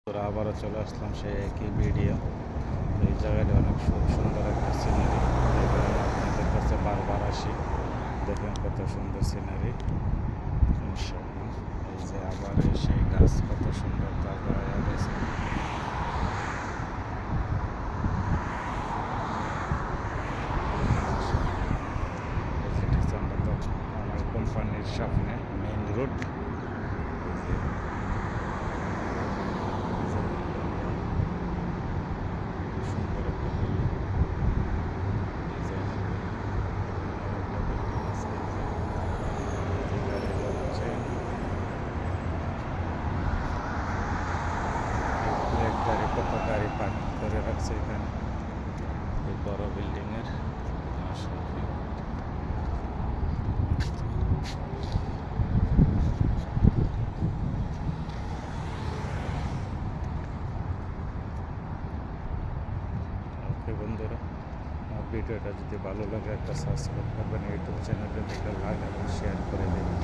তোরা আবারও চলে আসলাম সেই একই ভিডিও। এই জায়গাটা অনেক সুন্দর একটা সিনারি, এই কারণে আপনাদের কাছে বারবার আসি। দেখেন কত সুন্দর সিনারি। এই যে আবার সেই গাছ কত সুন্দর তাজা হয়ে গেছে। আমার কোম্পানির সামনে মেইন রোড। কত গাড়ি পার্ক করে রাখছে এখানে এই বড় বিল্ডিংয়ের। ওকে বন্ধুরা, আমার ভিডিওটা যদি ভালো লাগে একটা সাবস্ক্রাইব করবেন, ইউটিউব চ্যানেলে দেখে লাইক এবং শেয়ার করে দেবেন।